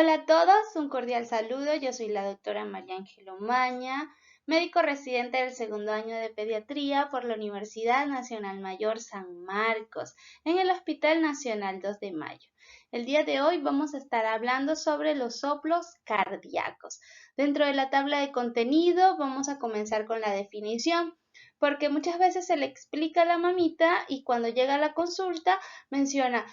Hola a todos, un cordial saludo. Yo soy la doctora María Ángela Omaña, médico residente del segundo año de pediatría por la Universidad Nacional Mayor San Marcos, en el Hospital Nacional 2 de Mayo. El día de hoy vamos a estar hablando sobre los soplos cardíacos. Dentro de la tabla de contenido vamos a comenzar con la definición, porque muchas veces se le explica a la mamita y cuando llega a la consulta menciona: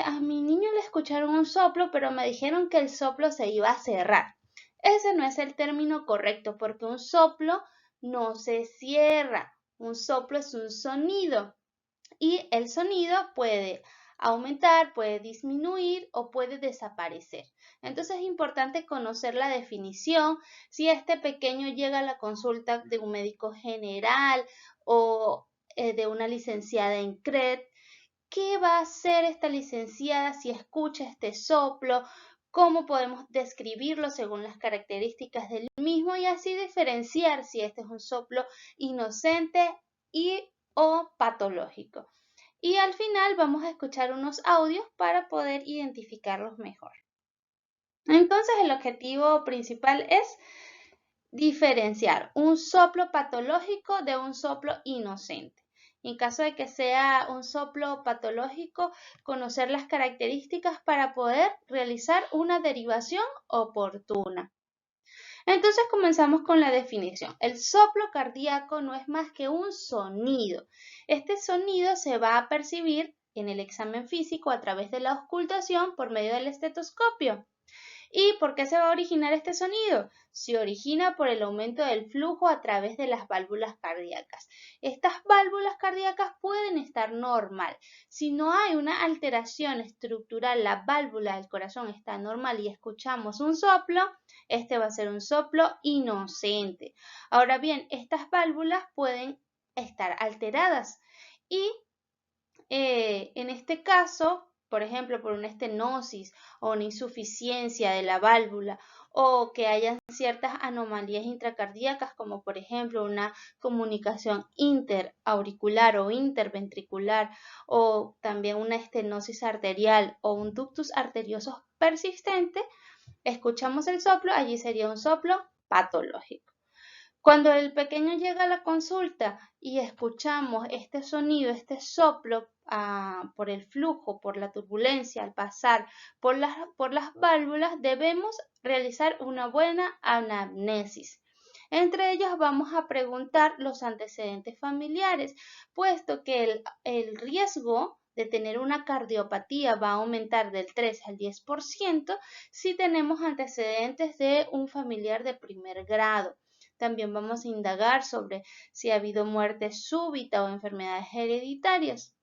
a mi niño le escucharon un soplo, pero me dijeron que el soplo se iba a cerrar. Ese no es el término correcto, porque un soplo no se cierra. Un soplo es un sonido y el sonido puede aumentar, puede disminuir o puede desaparecer. Entonces es importante conocer la definición. Si este pequeño llega a la consulta de un médico general o de una licenciada en CRED, ¿qué va a hacer esta licenciada si escucha este soplo? ¿Cómo podemos describirlo según las características del mismo y así diferenciar si este es un soplo inocente o patológico? Y al final vamos a escuchar unos audios para poder identificarlos mejor. Entonces el objetivo principal es diferenciar un soplo patológico de un soplo inocente. En caso de que sea un soplo patológico, conocer las características para poder realizar una derivación oportuna. Entonces comenzamos con la definición. El soplo cardíaco no es más que un sonido. Este sonido se va a percibir en el examen físico a través de la auscultación por medio del estetoscopio. ¿Y por qué se va a originar este sonido? Se origina por el aumento del flujo a través de las válvulas cardíacas. Estas válvulas cardíacas pueden estar normal. Si no hay una alteración estructural, la válvula del corazón está normal y escuchamos un soplo, este va a ser un soplo inocente. Ahora bien, estas válvulas pueden estar alteradas y en este caso, por ejemplo, por una estenosis o una insuficiencia de la válvula o que hayan ciertas anomalías intracardíacas, como por ejemplo una comunicación interauricular o interventricular o también una estenosis arterial o un ductus arterioso persistente, escuchamos el soplo, allí sería un soplo patológico. Cuando el pequeño llega a la consulta y escuchamos este sonido, este soplo por el flujo, por la turbulencia, al pasar por las válvulas, debemos realizar una buena anamnesis. Entre ellos vamos a preguntar los antecedentes familiares, puesto que el riesgo de tener una cardiopatía va a aumentar del 3 al 10% si tenemos antecedentes de un familiar de primer grado. También vamos a indagar sobre si ha habido muerte súbita o enfermedades hereditarias.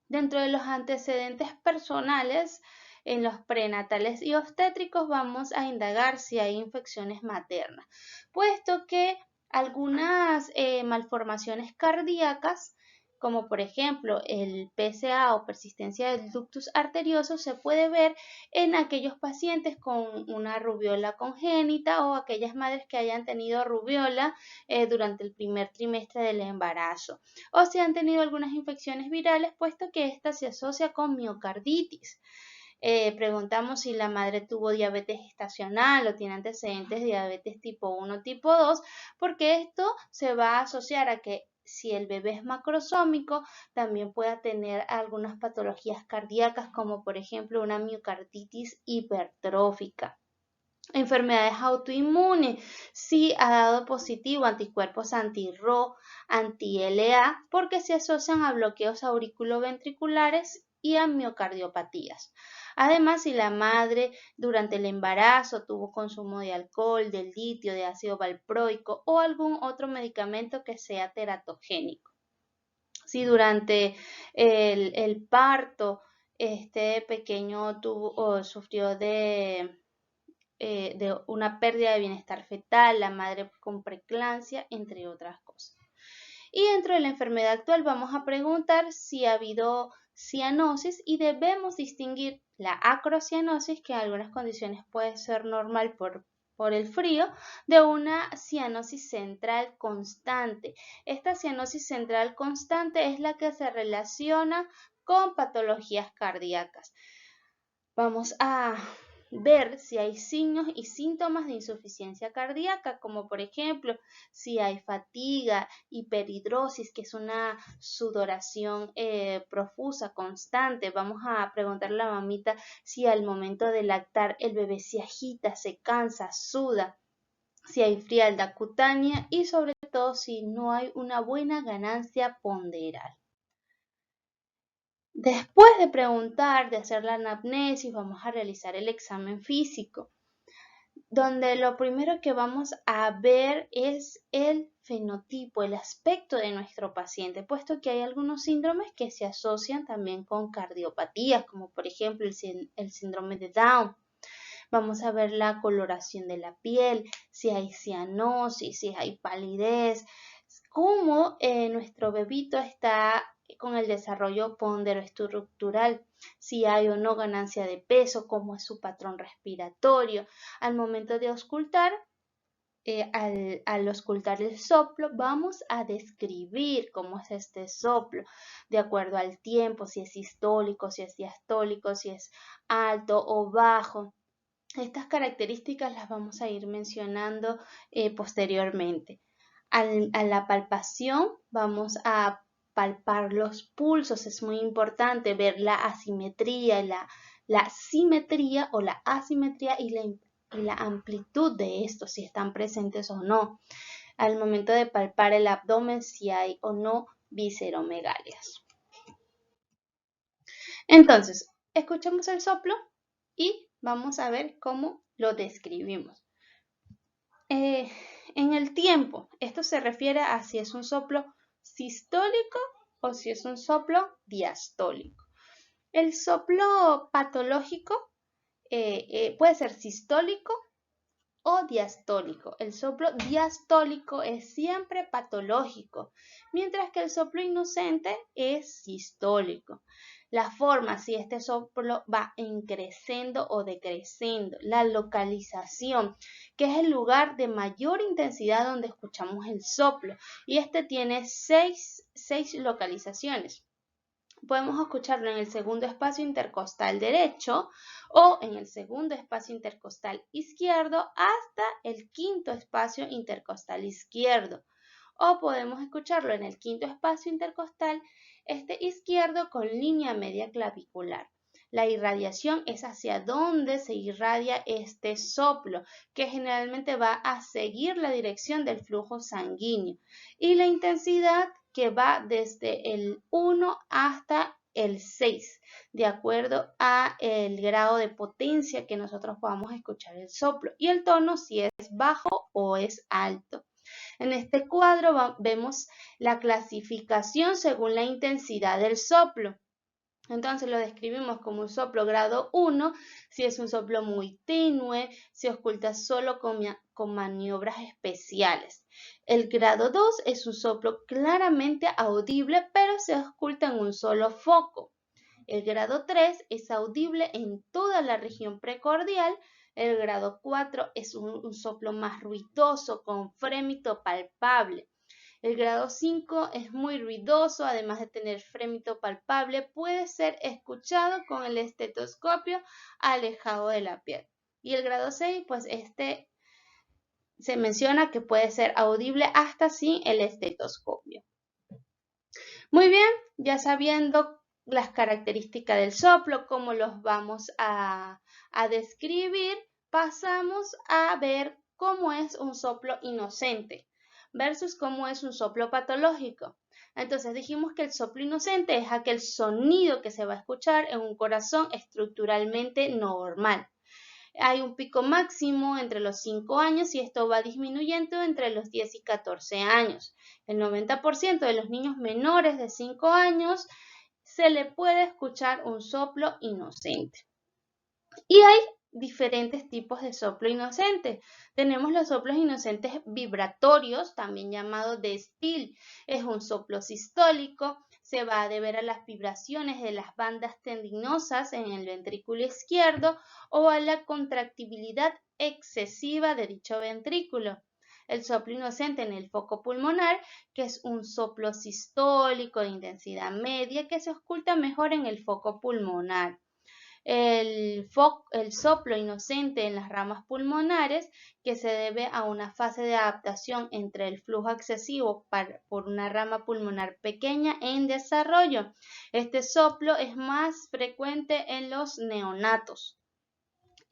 Dentro de los antecedentes personales, en los prenatales y obstétricos vamos a indagar si hay infecciones maternas, puesto que algunas malformaciones cardíacas, como por ejemplo el PSA o persistencia del ductus arterioso, se puede ver en aquellos pacientes con una rubiola congénita o aquellas madres que hayan tenido rubiola durante el primer trimestre del embarazo, o si han tenido algunas infecciones virales, puesto que esta se asocia con miocarditis. Preguntamos si la madre tuvo diabetes gestacional o tiene antecedentes de diabetes tipo 1, tipo 2, porque esto se va a asociar a que si el bebé es macrosómico, también pueda tener algunas patologías cardíacas, como por ejemplo una miocarditis hipertrófica. Enfermedades autoinmunes, si ha dado positivo anticuerpos anti-RO, anti-LA, porque se asocian a bloqueos auriculoventriculares y a miocardiopatías. Además, si la madre durante el embarazo tuvo consumo de alcohol, de litio, de ácido valproico o algún otro medicamento que sea teratogénico. Si durante el parto este pequeño tuvo o sufrió de una pérdida de bienestar fetal, la madre con preeclampsia, entre otras cosas. Y dentro de la enfermedad actual vamos a preguntar si ha habido cianosis y debemos distinguir la acrocianosis, que en algunas condiciones puede ser normal por el frío, de una cianosis central constante. Esta cianosis central constante es la que se relaciona con patologías cardíacas. Vamos a ver si hay signos y síntomas de insuficiencia cardíaca, como por ejemplo si hay fatiga, hiperhidrosis, que es una sudoración profusa, constante. Vamos a preguntarle a la mamita si al momento de lactar el bebé se agita, se cansa, suda, si hay frialdad cutánea y sobre todo si no hay una buena ganancia ponderal. Después de preguntar, de hacer la anamnesis, vamos a realizar el examen físico, donde lo primero que vamos a ver es el fenotipo, el aspecto de nuestro paciente, puesto que hay algunos síndromes que se asocian también con cardiopatías, como por ejemplo el síndrome de Down. Vamos a ver la coloración de la piel, si hay cianosis, si hay palidez, cómo nuestro bebito está con el desarrollo ponderoestructural, si hay o no ganancia de peso, cómo es su patrón respiratorio. Al momento de auscultar, al auscultar el soplo, vamos a describir cómo es este soplo, de acuerdo al tiempo, si es sistólico, si es diastólico, si es alto o bajo. Estas características las vamos a ir mencionando posteriormente. A la palpación vamos a palpar los pulsos. Es muy importante ver la asimetría, la simetría o la asimetría y la amplitud de estos, si están presentes o no. Al momento de palpar el abdomen, si hay o no visceromegalias. Entonces, escuchamos el soplo y vamos a ver cómo lo describimos. En el tiempo, esto se refiere a si es un soplo sistólico o si es un soplo diastólico. El soplo patológico puede ser sistólico o diastólico. El soplo diastólico es siempre patológico, mientras que el soplo inocente es sistólico. La forma, si este soplo va increciendo o decreciendo. La localización, que es el lugar de mayor intensidad donde escuchamos el soplo. Y este tiene seis localizaciones. Podemos escucharlo en el segundo espacio intercostal derecho o en el segundo espacio intercostal izquierdo hasta el quinto espacio intercostal izquierdo. O podemos escucharlo en el quinto espacio intercostal izquierdo con línea media clavicular. La irradiación es hacia donde se irradia este soplo, que generalmente va a seguir la dirección del flujo sanguíneo. Y la intensidad que va desde el 1 hasta el 6, de acuerdo a el grado de potencia que nosotros podamos escuchar el soplo. Y el tono si es bajo o es alto. En este cuadro vemos la clasificación según la intensidad del soplo. Entonces lo describimos como un soplo grado 1, si es un soplo muy tenue, se oculta solo con maniobras especiales. El grado 2 es un soplo claramente audible, pero se oculta en un solo foco. El grado 3 es audible en toda la región precordial. El grado 4 es un soplo más ruidoso, con frémito palpable. El grado 5 es muy ruidoso, además de tener frémito palpable, puede ser escuchado con el estetoscopio alejado de la piel. Y el grado 6, pues se menciona que puede ser audible hasta sin el estetoscopio. Muy bien, ya sabiendo las características del soplo, cómo los vamos a describir, pasamos a ver cómo es un soplo inocente versus cómo es un soplo patológico. Entonces dijimos que el soplo inocente es aquel sonido que se va a escuchar en un corazón estructuralmente normal. Hay un pico máximo entre los 5 años y esto va disminuyendo entre los 10 y 14 años. El 90% de los niños menores de 5 años se le puede escuchar un soplo inocente. Y hay diferentes tipos de soplo inocente. Tenemos los soplos inocentes vibratorios, también llamados de Still. Es un soplo sistólico, se va a deber a las vibraciones de las bandas tendinosas en el ventrículo izquierdo o a la contractibilidad excesiva de dicho ventrículo. El soplo inocente en el foco pulmonar, que es un soplo sistólico de intensidad media que se oculta mejor en el foco pulmonar. El soplo inocente en las ramas pulmonares, que se debe a una fase de adaptación entre el flujo excesivo por una rama pulmonar pequeña en desarrollo. Este soplo es más frecuente en los neonatos.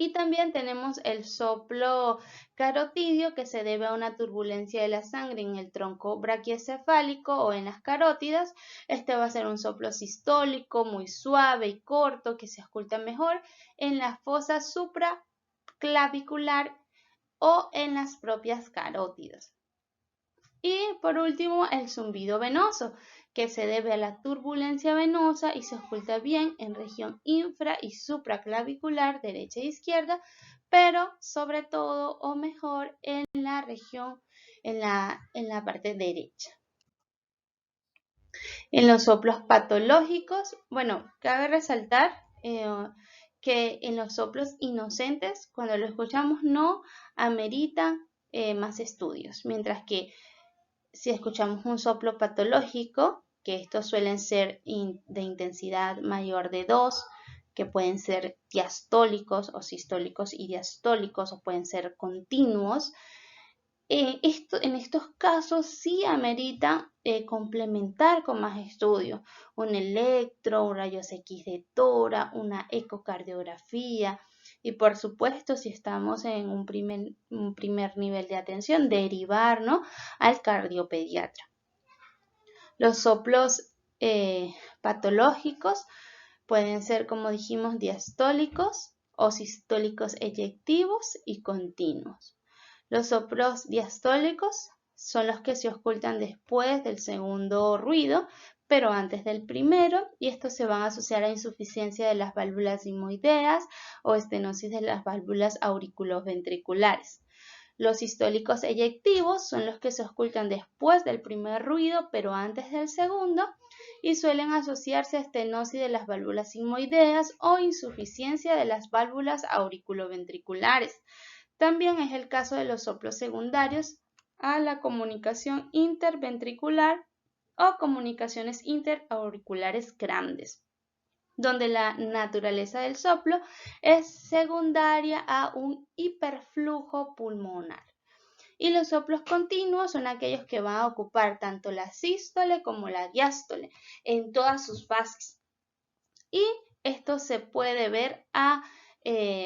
Y también tenemos el soplo carotidio, que se debe a una turbulencia de la sangre en el tronco brachiocefálico o en las carótidas. Este va a ser un soplo sistólico muy suave y corto que se oculta mejor en la fosa supraclavicular o en las propias carótidas. Y por último, el zumbido venoso, que se debe a la turbulencia venosa y se oculta bien en región infra y supraclavicular derecha e izquierda, pero sobre todo o mejor en la región, en la parte derecha. En los soplos patológicos, bueno, cabe resaltar que en los soplos inocentes, cuando lo escuchamos, no amerita más estudios, mientras que si escuchamos un soplo patológico, que estos suelen ser de intensidad mayor de 2, que pueden ser diastólicos o sistólicos y diastólicos, o pueden ser continuos, en estos casos sí amerita complementar con más estudios, un electro, un rayos X de tórax, una ecocardiografía y por supuesto si estamos en un primer nivel de atención, derivar, ¿no?, al cardiopediatra. Los soplos patológicos pueden ser, como dijimos, diastólicos o sistólicos eyectivos y continuos. Los soplos diastólicos son los que se ocultan después del segundo ruido, pero antes del primero, y estos se van a asociar a insuficiencia de las válvulas sigmoideas o estenosis de las válvulas auriculoventriculares. Los sistólicos eyectivos son los que se ocultan después del primer ruido, pero antes del segundo, y suelen asociarse a estenosis de las válvulas sigmoideas o insuficiencia de las válvulas auriculoventriculares. También es el caso de los soplos secundarios a la comunicación interventricular o comunicaciones interauriculares grandes, donde la naturaleza del soplo es secundaria a un hiperflujo pulmonar. Y los soplos continuos son aquellos que van a ocupar tanto la sístole como la diástole en todas sus fases. Y esto se puede ver a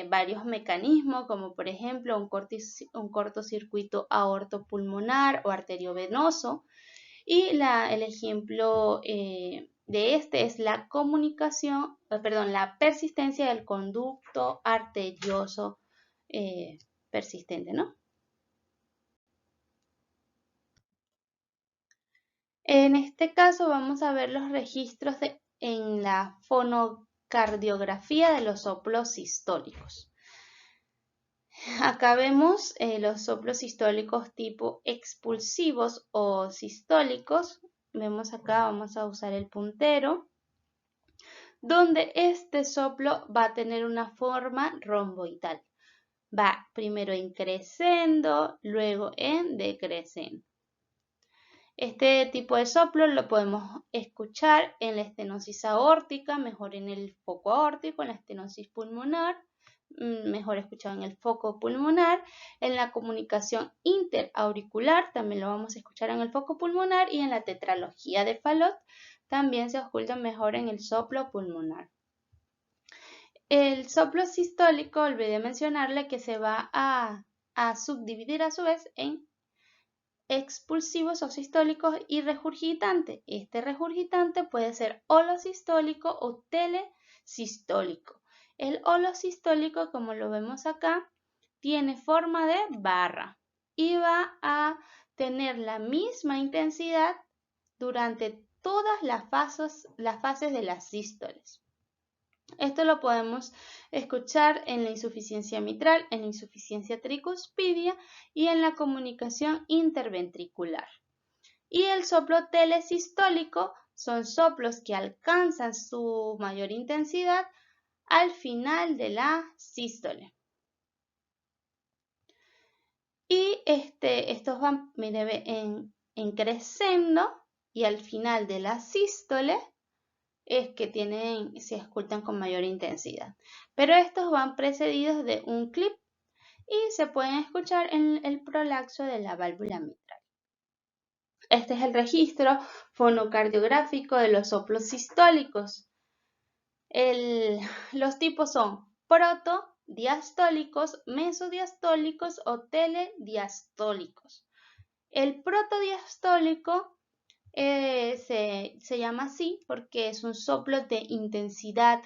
varios mecanismos, como por ejemplo un cortocircuito aortopulmonar o arteriovenoso. Y el ejemplo de este es la la persistencia del conducto arterioso persistente, ¿no? En este caso vamos a ver los registros en la fonocardiografía de los soplos sistólicos. Acá vemos los soplos sistólicos tipo expulsivos o sistólicos. Vemos acá, vamos a usar el puntero, donde este soplo va a tener una forma romboidal. Va primero en crescendo, luego en decrescendo. Este tipo de soplo lo podemos escuchar en la estenosis aórtica, mejor en el foco aórtico, en la estenosis pulmonar, mejor escuchado en el foco pulmonar, en la comunicación interauricular, también lo vamos a escuchar en el foco pulmonar, y en la tetralogía de Fallot también se oculta mejor en el soplo pulmonar. El soplo sistólico, olvidé mencionarle que se va a subdividir a su vez en expulsivos o sistólicos y regurgitante. Este regurgitante puede ser holosistólico o telesistólico. El holosistólico, como lo vemos acá, tiene forma de barra y va a tener la misma intensidad durante todas las fases de las sístoles. Esto lo podemos escuchar en la insuficiencia mitral, en la insuficiencia tricuspidia y en la comunicación interventricular. Y el soplo telesistólico son soplos que alcanzan su mayor intensidad al final de la sístole. Y estos van, mire, en crescendo, y al final de la sístole es que se escuchan con mayor intensidad. Pero estos van precedidos de un clip y se pueden escuchar en el prolaxo de la válvula mitral. Este es el registro fonocardiográfico de los soplos sistólicos. Los tipos son protodiastólicos, mesodiastólicos o telediastólicos. El protodiastólico se llama así porque es un soplo de intensidad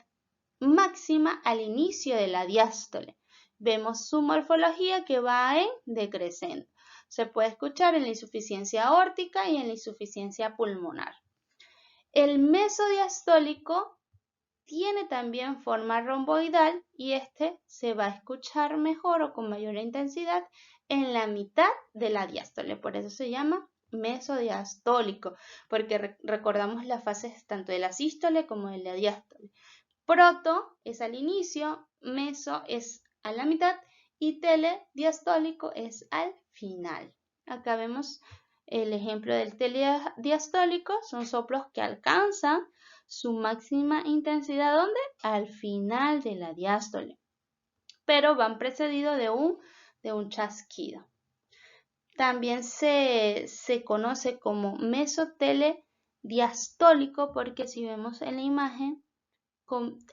máxima al inicio de la diástole. Vemos su morfología que va en decreciendo. Se puede escuchar en la insuficiencia aórtica y en la insuficiencia pulmonar. El mesodiastólico tiene también forma romboidal y este se va a escuchar mejor o con mayor intensidad en la mitad de la diástole. Por eso se llama mesodiastólico, porque recordamos las fases tanto de la sístole como de la diástole. Proto es al inicio, meso es a la mitad y telediastólico es al final. Acá vemos el ejemplo del telediastólico, son soplos que alcanzan su máxima intensidad, ¿dónde? Al final de la diástole, pero van precedidos de un chasquido. También se conoce como mesotelediastólico porque si vemos en la imagen,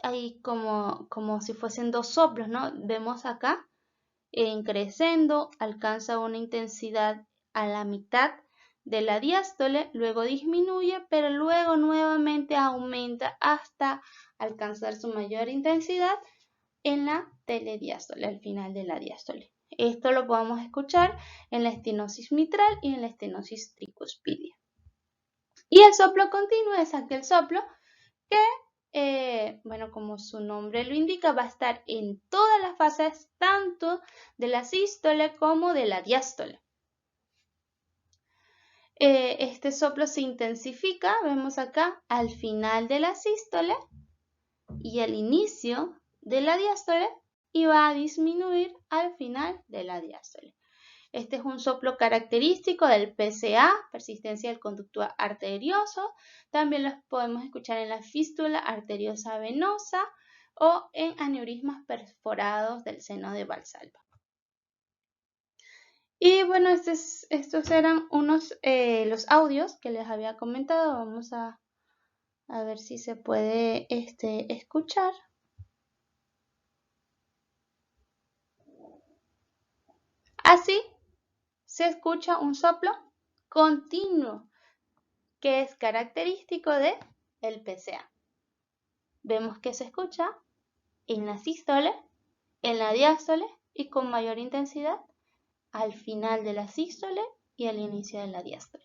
hay como si fuesen dos soplos, ¿no? Vemos acá, en crescendo, alcanza una intensidad a la mitad de la diástole, luego disminuye, pero luego nuevamente aumenta hasta alcanzar su mayor intensidad en la telediástole, al final de la diástole. Esto lo podemos escuchar en la estenosis mitral y en la estenosis tricuspidia. Y el soplo continuo es aquel soplo que, bueno, como su nombre lo indica, va a estar en todas las fases, tanto de la sístole como de la diástole. Este soplo se intensifica, vemos acá, al final de la sístole y al inicio de la diástole y va a disminuir al final de la diástole. Este es un soplo característico del PCA, persistencia del conducto arterioso. También los podemos escuchar en la fístula arteriosa venosa o en aneurismas perforados del seno de Valsalva. Y bueno, estos eran los audios que les había comentado. Vamos a ver si se puede escuchar. Así se escucha un soplo continuo que es característico del PCA. Vemos que se escucha en la sístole, en la diástole y con mayor intensidad al final de la sístole y al inicio de la diástole.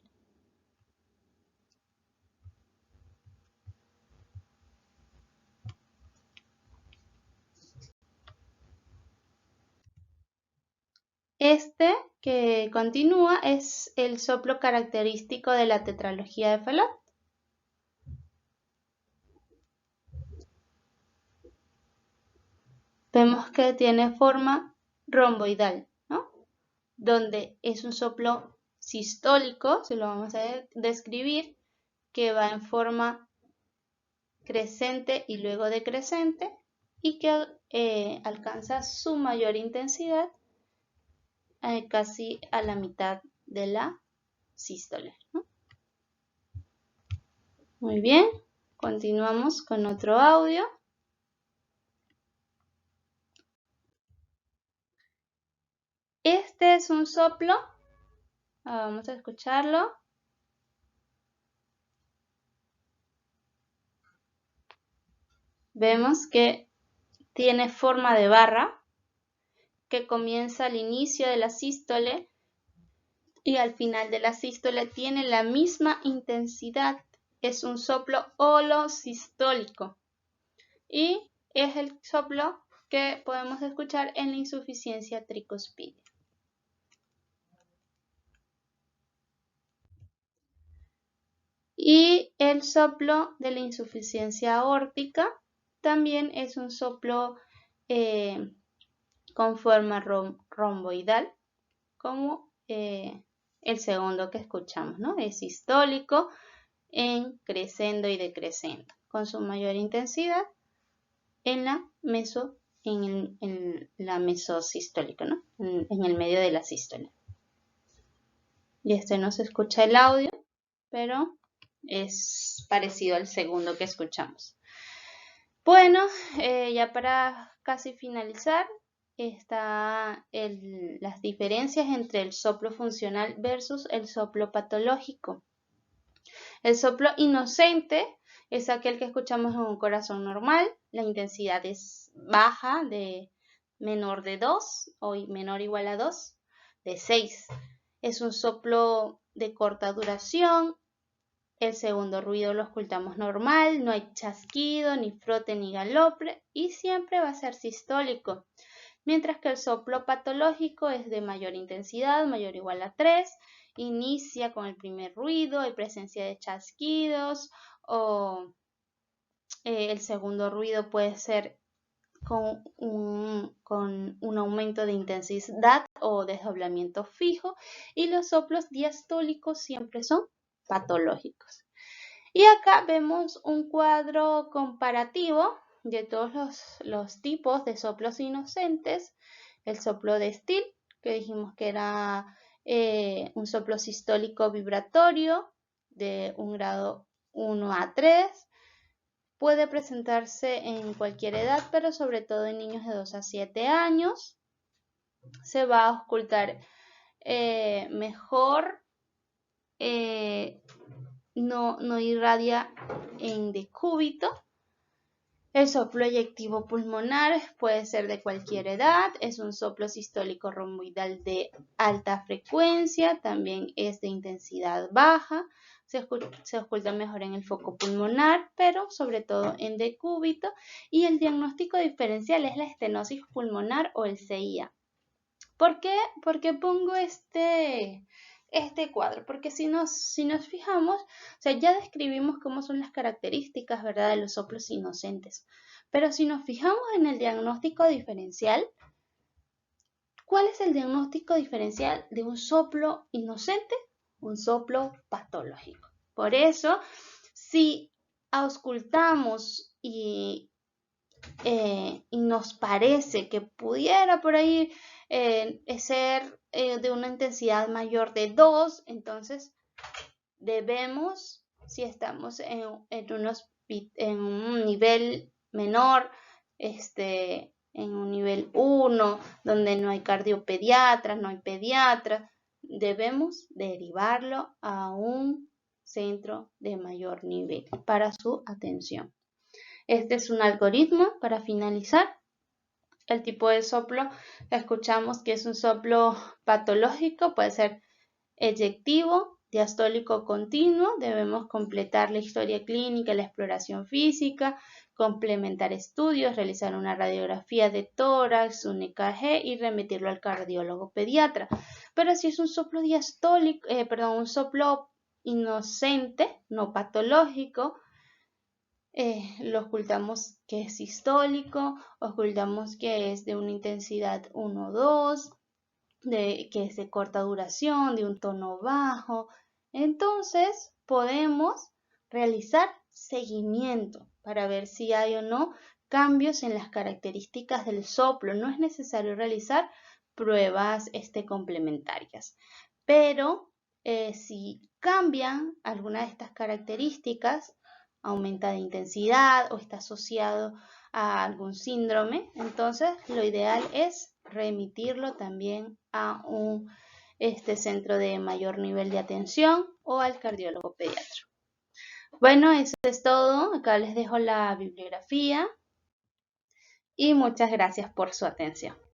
Este que continúa es el soplo característico de la tetralogía de Fallot. Vemos que tiene forma romboidal, ¿no? Donde es un soplo sistólico, se lo vamos a describir, que va en forma crecente y luego decrecente y que alcanza su mayor intensidad casi a la mitad de la sístole, ¿no? Muy bien, continuamos con otro audio. Este es un soplo, vamos a escucharlo. Vemos que tiene forma de barra, que comienza al inicio de la sístole y al final de la sístole tiene la misma intensidad. Es un soplo holosistólico y es el soplo que podemos escuchar en la insuficiencia tricuspidia. Y el soplo de la insuficiencia aórtica también es un soplo con forma romboidal, como el segundo que escuchamos, ¿no? Es sistólico en crescendo y decrescendo. con su mayor intensidad en la mesosistólica, ¿no? En el medio de la sístole. Y no se escucha el audio, pero es parecido al segundo que escuchamos. Bueno, ya para casi finalizar, están las diferencias entre el soplo funcional versus el soplo patológico. El soplo inocente es aquel que escuchamos en un corazón normal. La intensidad es baja, de menor de 2 o menor o igual a 2, de 6. Es un soplo de corta duración. El segundo ruido lo ocultamos normal, no hay chasquido, ni frote, ni galope y siempre va a ser sistólico. Mientras que el soplo patológico es de mayor intensidad, mayor o igual a 3, inicia con el primer ruido, hay presencia de chasquidos o el segundo ruido puede ser con un aumento de intensidad o desdoblamiento fijo y los soplos diastólicos siempre son patológicos. Y acá vemos un cuadro comparativo de todos los tipos de soplos inocentes. El soplo de Still, que dijimos que era un soplo sistólico vibratorio de un grado 1 a 3. Puede presentarse en cualquier edad, pero sobre todo en niños de 2 a 7 años. Se va a ocultar mejor, no irradia en decúbito. El soplo eyectivo pulmonar puede ser de cualquier edad, es un soplo sistólico romboidal de alta frecuencia, también es de intensidad baja, se oculta mejor en el foco pulmonar, pero sobre todo en decúbito, y el diagnóstico diferencial es la estenosis pulmonar o el CIA. ¿Por qué pongo este cuadro? Porque si nos fijamos, o sea, ya describimos cómo son las características, ¿verdad?, de los soplos inocentes. Pero si nos fijamos en el diagnóstico diferencial, ¿cuál es el diagnóstico diferencial de un soplo inocente? Un soplo patológico. Por eso, si auscultamos y nos parece que pudiera por ahí ser de una intensidad mayor de 2, entonces debemos, si estamos en un nivel menor, en un nivel 1, donde no hay cardiopediatras, no hay pediatras, debemos derivarlo a un centro de mayor nivel para su atención. Este es un algoritmo para finalizar. El tipo de soplo, escuchamos que es un soplo patológico, puede ser eyectivo, diastólico continuo. Debemos completar la historia clínica, la exploración física, complementar estudios, realizar una radiografía de tórax, un EKG y remitirlo al cardiólogo pediatra. Pero si es un soplo diastólico, un soplo inocente, no patológico, lo ocultamos que es sistólico, ocultamos que es de una intensidad 1-2, que es de corta duración, de un tono bajo. Entonces podemos realizar seguimiento para ver si hay o no cambios en las características del soplo. No es necesario realizar pruebas complementarias, pero si cambian alguna de estas características, aumenta de intensidad o está asociado a algún síndrome, entonces lo ideal es remitirlo también a un centro de mayor nivel de atención o al cardiólogo pediatra. Bueno, eso es todo. Acá les dejo la bibliografía y muchas gracias por su atención.